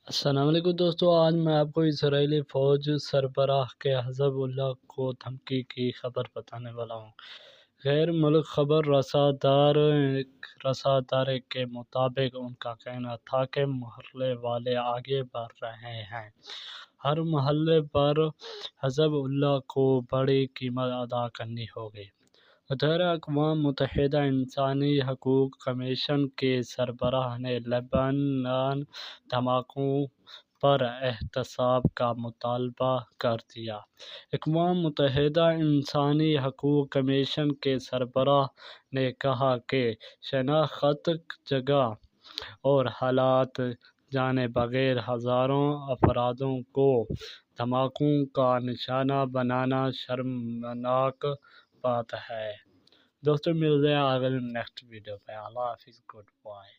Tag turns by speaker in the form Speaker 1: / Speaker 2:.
Speaker 1: السلام علیکم دوستو، آج میں آپ کو اسرائیلی فوج سربراہ کے حزب اللہ کو دھمکی کی خبر بتانے والا ہوں۔ غیر ملک خبر رسادار کے مطابق ان کا کہنا تھا کہ محلے والے آگے بڑھ رہے ہیں۔ ہر محلے پر حزب اللہ کو بڑی قیمت ادا کرنی ہوگی۔ ادارہ اقوام متحدہ انسانی حقوق کمیشن کے سربراہ نے لبنان دھماکوں پر احتساب کا مطالبہ کر دیا۔ اقوام متحدہ انسانی حقوق کمیشن کے سربراہ نے کہا کہ شناخت جگہ اور حالات جانے بغیر ہزاروں افرادوں کو دھماکوں کا نشانہ بنانا شرمناک بات ہے۔ دوستو ملتے ہیں اگلے نیکسٹ ویڈیو پہ۔ اللہ حافظ، گڈ بائے۔